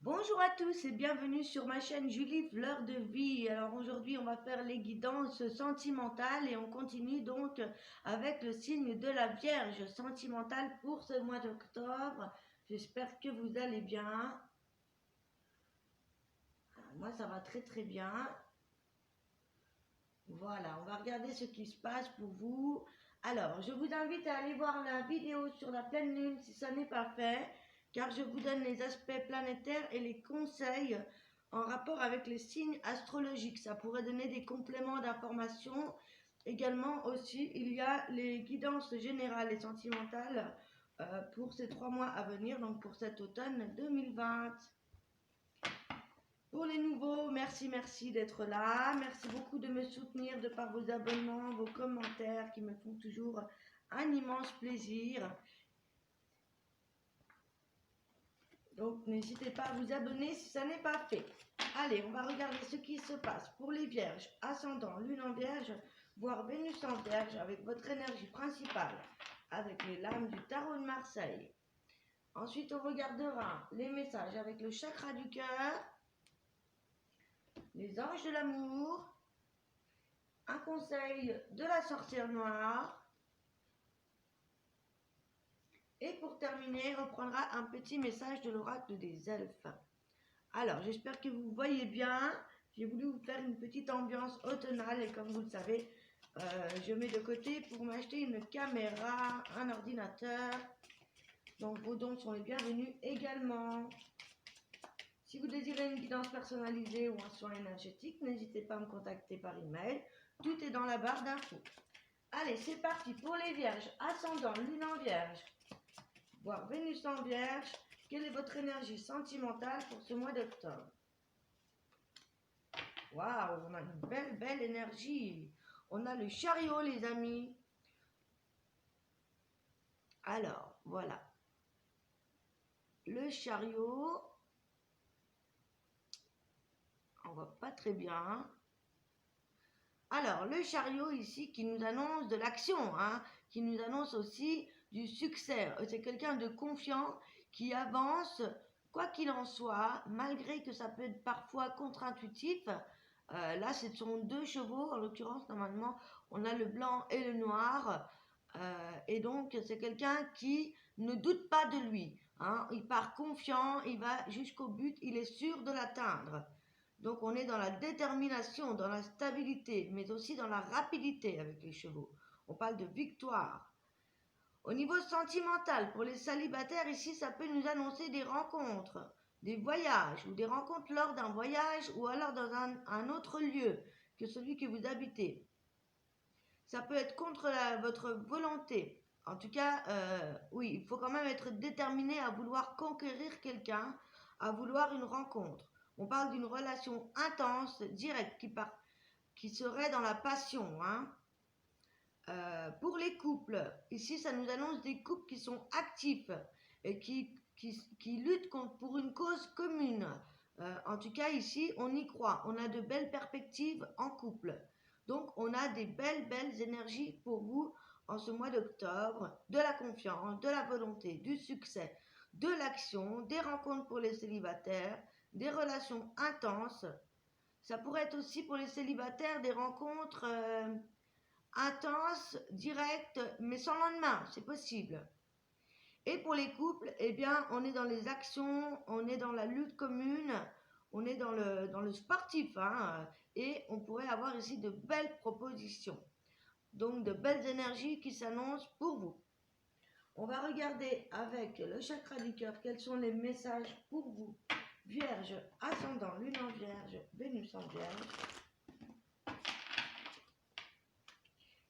Bonjour à tous et bienvenue sur ma chaîne Julie Fleur de Vie. Alors aujourd'hui on va faire les guidances sentimentales et on continue donc avec le signe de la Vierge sentimentale pour ce mois d'octobre. J'espère que vous allez bien. Moi ça va très bien. Voilà, on va regarder ce qui se passe pour vous. Alors, je vous invite à aller voir la vidéo sur la pleine lune si ça n'est pas fait, car je vous donne les aspects planétaires et les conseils en rapport avec les signes astrologiques. Ça pourrait donner des compléments d'information. Également aussi, il y a les guidances générales et sentimentales pour ces 3 mois à venir, donc pour cet automne 2020. Pour les nouveaux, merci d'être là. Merci beaucoup de me soutenir de par vos abonnements, vos commentaires qui me font toujours un immense plaisir. Donc n'hésitez pas à vous abonner si ça n'est pas fait. Allez, on va regarder ce qui se passe pour les Vierges, ascendant, lune en Vierge, voire Vénus en Vierge avec votre énergie principale, avec les lames du tarot de Marseille. Ensuite, on regardera les messages avec le chakra du cœur, les anges de l'amour, un conseil de la sorcière noire. Et pour terminer, on prendra un petit message de l'oracle des elfes. Alors, j'espère que vous voyez bien. J'ai voulu vous faire une petite ambiance automnale et comme vous le savez, je mets de côté pour m'acheter une caméra, un ordinateur. Donc, vos dons sont les bienvenus également. Si vous désirez une guidance personnalisée ou un soin énergétique, n'hésitez pas à me contacter par email. Tout est dans la barre d'infos. Allez, c'est parti pour les Vierges, ascendant, lune en Vierge, voire Vénus en Vierge. Quelle est votre énergie sentimentale pour ce mois d'octobre? Waouh, on a une belle énergie. On a le chariot, les amis. Alors, voilà. Le chariot. On voit pas très bien. Alors, le chariot ici qui nous annonce de l'action, qui nous annonce aussi du succès. C'est quelqu'un de confiant qui avance, quoi qu'il en soit, malgré que ça peut être parfois contre-intuitif. Là, ce sont 2 chevaux, en l'occurrence, normalement, on a le blanc et le noir. Et donc, c'est quelqu'un qui ne doute pas de lui. Il part confiant, il va jusqu'au but, il est sûr de l'atteindre. Donc on est dans la détermination, dans la stabilité, mais aussi dans la rapidité avec les chevaux. On parle de victoire. Au niveau sentimental, pour les célibataires, ici, ça peut nous annoncer des rencontres, des voyages, ou des rencontres lors d'un voyage, ou alors dans un autre lieu que celui que vous habitez. Ça peut être contre votre volonté. En tout cas, oui, il faut quand même être déterminé à vouloir conquérir quelqu'un, à vouloir une rencontre. On parle d'une relation intense, directe, qui serait dans la passion. Pour les couples, ici, ça nous annonce des couples qui sont actifs et qui luttent pour une cause commune. En tout cas, ici, on y croit. On a de belles perspectives en couple. Donc, on a des belles énergies pour vous en ce mois d'octobre, de la confiance, de la volonté, du succès, de l'action, des rencontres pour les célibataires, des relations intenses. Ça pourrait être aussi pour les célibataires des rencontres intenses, directes, mais sans lendemain, c'est possible. Et pour les couples, eh bien, on est dans les actions, on est dans la lutte commune, on est dans le sportif, et on pourrait avoir ici de belles propositions. Donc, de belles énergies qui s'annoncent pour vous. On va regarder avec le chakra du cœur quels sont les messages pour vous. Vierge, ascendant, lune en Vierge, Vénus en Vierge.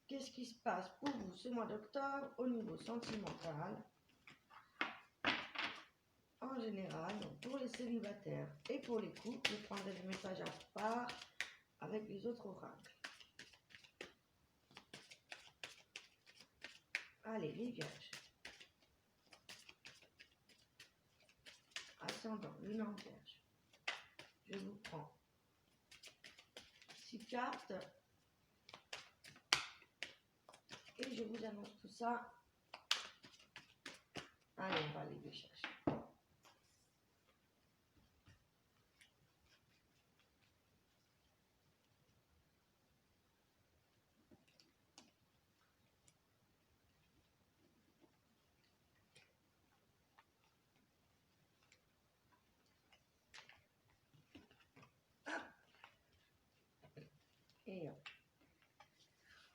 Qu'est-ce qui se passe pour vous ce mois d'octobre au niveau sentimental? En général, donc pour les célibataires et pour les couples, je prendrai des messages à part avec les autres oracles. Allez, les Vierges. Ascendant, lune en Vierge. Je vous prends 6 cartes et je vous annonce tout ça. Allez, on va aller les chercher.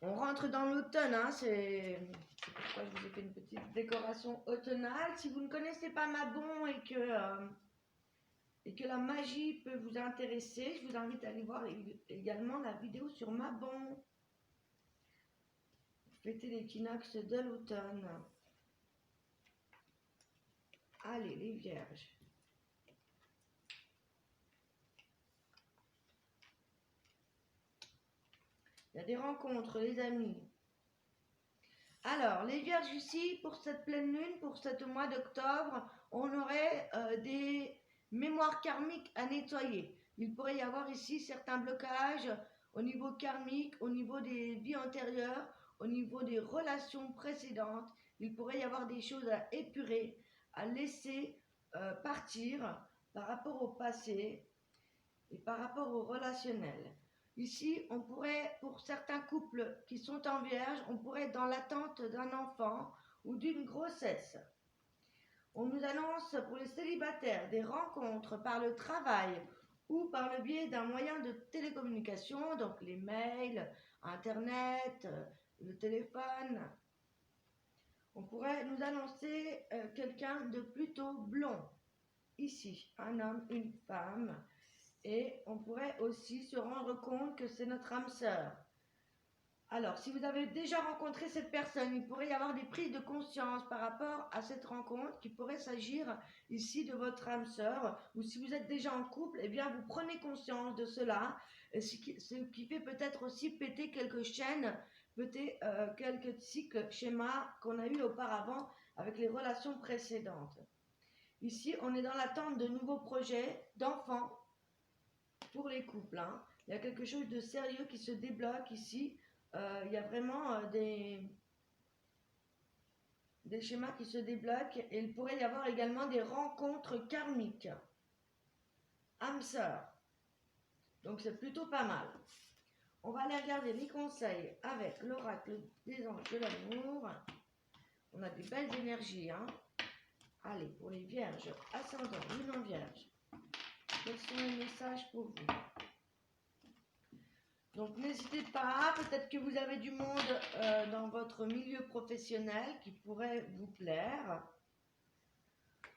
On rentre dans l'automne, hein, c'est pourquoi je vous ai fait une petite décoration automnale. Si vous ne connaissez pas Mabon et que la magie peut vous intéresser, je vous invite à aller voir également la vidéo sur Mabon. Fêter l'équinoxe de l'automne. Allez, les vierges. Il y a des rencontres, les amis. Alors, les vierges ici, pour cette pleine lune, pour ce mois d'octobre, on aurait des mémoires karmiques à nettoyer. Il pourrait y avoir ici certains blocages au niveau karmique, au niveau des vies antérieures, au niveau des relations précédentes. Il pourrait y avoir des choses à épurer, à laisser partir par rapport au passé et par rapport au relationnel. Ici, on pourrait, pour certains couples qui sont en vierge, on pourrait être dans l'attente d'un enfant ou d'une grossesse. On nous annonce pour les célibataires des rencontres par le travail ou par le biais d'un moyen de télécommunication, donc les mails, Internet, le téléphone. On pourrait nous annoncer quelqu'un de plutôt blond. Ici, un homme, une femme. Et on pourrait aussi se rendre compte que c'est notre âme sœur. Alors, si vous avez déjà rencontré cette personne, il pourrait y avoir des prises de conscience par rapport à cette rencontre qui pourrait s'agir ici de votre âme sœur. Ou si vous êtes déjà en couple, eh bien, vous prenez conscience de cela. Ce qui fait peut-être aussi péter quelques chaînes, peut-être quelques cycles, schémas qu'on a eu auparavant avec les relations précédentes. Ici, on est dans l'attente de nouveaux projets, d'enfants, pour les couples, hein. Il y a quelque chose de sérieux qui se débloque ici. Il y a vraiment des schémas qui se débloquent et il pourrait y avoir également des rencontres karmiques. Âme sœur. Donc c'est plutôt pas mal. On va aller regarder les conseils avec l'oracle des anges de l'amour. On a des belles énergies, hein. Allez, pour les vierges, ascendant, lune en vierge. Quels sont les messages pour vous? Donc n'hésitez pas, peut-être que vous avez du monde dans votre milieu professionnel qui pourrait vous plaire.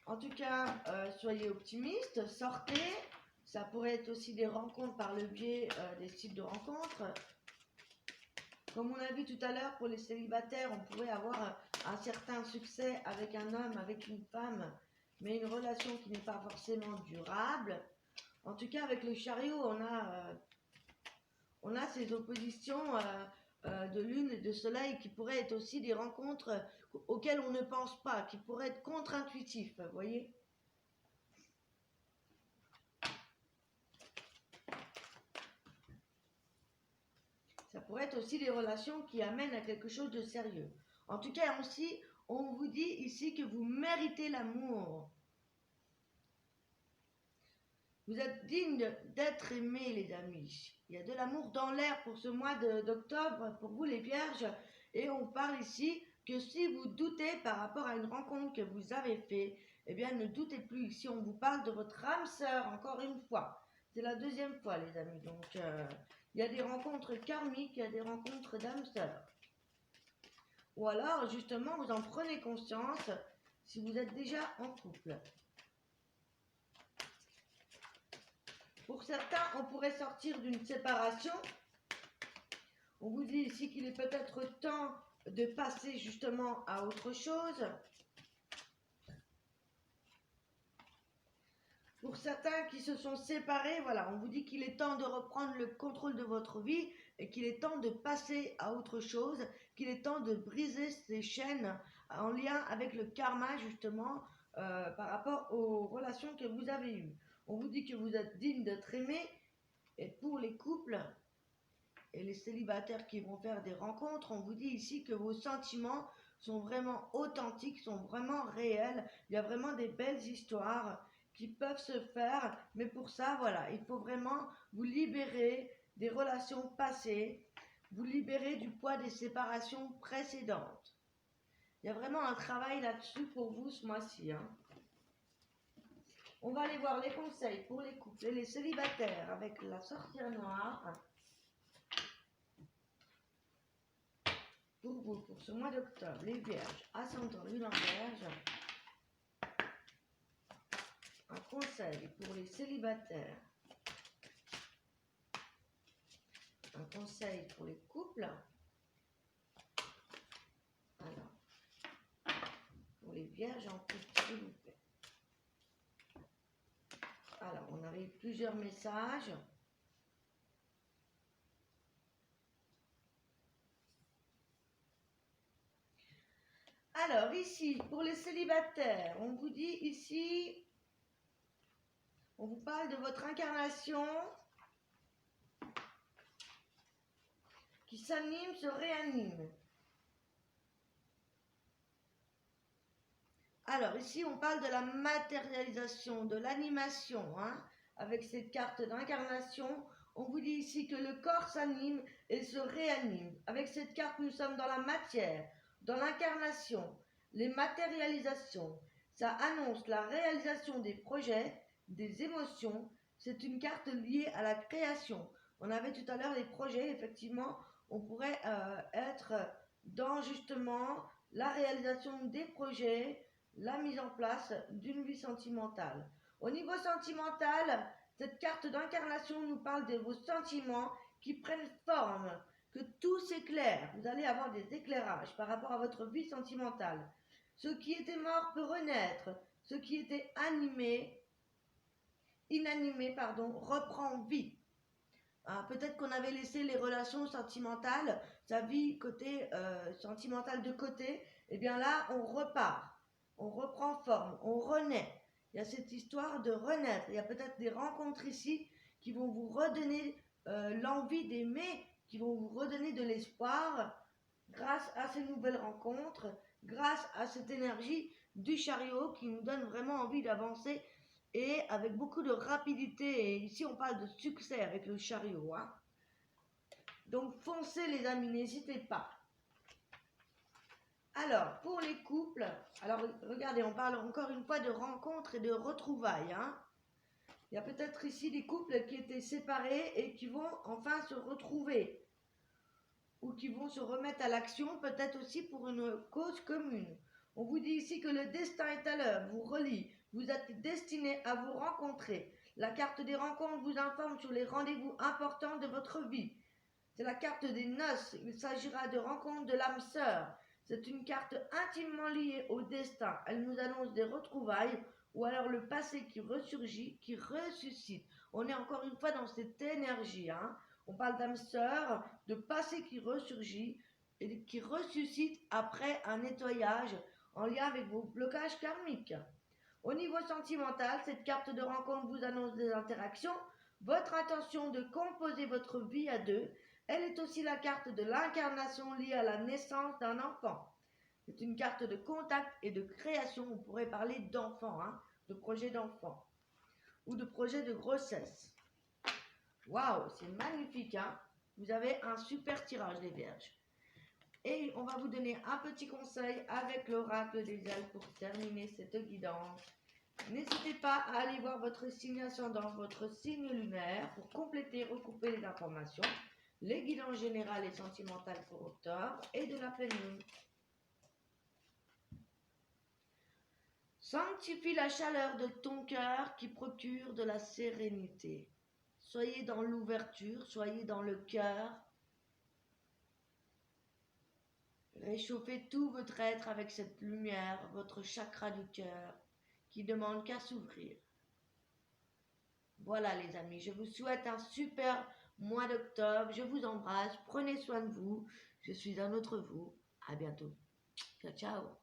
En tout cas, soyez optimistes, sortez. Ça pourrait être aussi des rencontres par le biais des sites de rencontres. Comme on a vu tout à l'heure, pour les célibataires, on pourrait avoir un certain succès avec un homme, avec une femme, mais une relation qui n'est pas forcément durable. En tout cas, avec le chariot, on a ces oppositions de lune et de soleil qui pourraient être aussi des rencontres auxquelles on ne pense pas, qui pourraient être contre-intuitifs, vous voyez. Ça pourrait être aussi des relations qui amènent à quelque chose de sérieux. En tout cas, aussi, on vous dit ici que vous méritez l'amour. Vous êtes digne d'être aimé, les amis. Il y a de l'amour dans l'air pour ce mois d'octobre, pour vous les vierges. Et on parle ici que si vous doutez par rapport à une rencontre que vous avez faite, eh bien ne doutez plus. Ici, on vous parle de votre âme sœur, encore une fois. C'est la deuxième fois, les amis. Donc, il y a des rencontres karmiques, il y a des rencontres d'âme sœur. Ou alors, justement, vous en prenez conscience si vous êtes déjà en couple. Pour certains, on pourrait sortir d'une séparation. On vous dit ici qu'il est peut-être temps de passer justement à autre chose. Pour certains qui se sont séparés, voilà, on vous dit qu'il est temps de reprendre le contrôle de votre vie et qu'il est temps de passer à autre chose, qu'il est temps de briser ces chaînes en lien avec le karma justement par rapport aux relations que vous avez eues. On vous dit que vous êtes digne d'être aimé et pour les couples et les célibataires qui vont faire des rencontres, on vous dit ici que vos sentiments sont vraiment authentiques, sont vraiment réels. Il y a vraiment des belles histoires qui peuvent se faire, mais pour ça, voilà, il faut vraiment vous libérer des relations passées, vous libérer du poids des séparations précédentes. Il y a vraiment un travail là-dessus pour vous ce mois-ci, hein. On va aller voir les conseils pour les couples et les célibataires avec la sorcière noire. pour vous, pour ce mois d'octobre, les Vierges, ascendant Lune en Vierge, un conseil pour les célibataires, un conseil pour les couples, alors, pour les Vierges en couple, s'il vous plaît. Alors, on avait plusieurs messages. Alors, ici, pour les célibataires, on vous dit ici, on vous parle de votre incarnation qui s'anime, se réanime. Alors, ici, on parle de la matérialisation, de l'animation, hein, avec cette carte d'incarnation. On vous dit ici que le corps s'anime et se réanime. Avec cette carte, nous sommes dans la matière, dans l'incarnation, les matérialisations. Ça annonce la réalisation des projets, des émotions. C'est une carte liée à la création. On avait tout à l'heure les projets, effectivement, on pourrait être dans justement la réalisation des projets, la mise en place d'une vie sentimentale. Au niveau sentimental, cette carte d'incarnation nous parle de vos sentiments qui prennent forme, que tout s'éclaire. Vous allez avoir des éclairages par rapport à votre vie sentimentale. Ce qui était mort peut renaître. Ce qui était inanimé, reprend vie. Peut-être qu'on avait laissé les relations sentimentales, sa vie sentimentale de côté. Et bien là, on repart. On reprend forme, on renaît. Il y a cette histoire de renaître. Il y a peut-être des rencontres ici qui vont vous redonner l'envie d'aimer, qui vont vous redonner de l'espoir grâce à ces nouvelles rencontres, grâce à cette énergie du chariot qui nous donne vraiment envie d'avancer et avec beaucoup de rapidité. Et ici, on parle de succès avec le chariot. Hein. Donc, foncez les amis, n'hésitez pas. Alors, pour les couples, alors regardez, on parle encore une fois de rencontres et de retrouvailles. Hein. Il y a peut-être ici des couples qui étaient séparés et qui vont enfin se retrouver ou qui vont se remettre à l'action, peut-être aussi pour une cause commune. On vous dit ici que le destin est à l'œuvre, vous relie, vous êtes destiné à vous rencontrer. La carte des rencontres vous informe sur les rendez-vous importants de votre vie. C'est la carte des noces, il s'agira de rencontres de l'âme sœur. C'est une carte intimement liée au destin. Elle nous annonce des retrouvailles ou alors le passé qui ressurgit, qui ressuscite. On est encore une fois dans cette énergie. Hein. On parle d'âme sœur, de passé qui ressurgit et qui ressuscite après un nettoyage en lien avec vos blocages karmiques. Au niveau sentimental, cette carte de rencontre vous annonce des interactions, votre intention de composer votre vie à deux. Elle est aussi la carte de l'incarnation liée à la naissance d'un enfant. C'est une carte de contact et de création. On pourrait parler d'enfant, hein, de projet d'enfant ou de projet de grossesse. Waouh, c'est magnifique. Hein. Vous avez un super tirage, les Vierges. Et on va vous donner un petit conseil avec l'oracle des ailes pour terminer cette guidance. N'hésitez pas à aller voir votre signe ascendant, votre signe lunaire pour compléter, recouper les informations. Les guidances générales et sentimentales pour octobre et de la pleine lune. Sanctifie la chaleur de ton cœur qui procure de la sérénité. Soyez dans l'ouverture, soyez dans le cœur. Réchauffez tout votre être avec cette lumière, votre chakra du cœur qui demande qu'à s'ouvrir. Voilà les amis, je vous souhaite un super mois d'octobre. Je vous embrasse, prenez soin de vous. Je suis un autre vous. À bientôt. Ciao, ciao.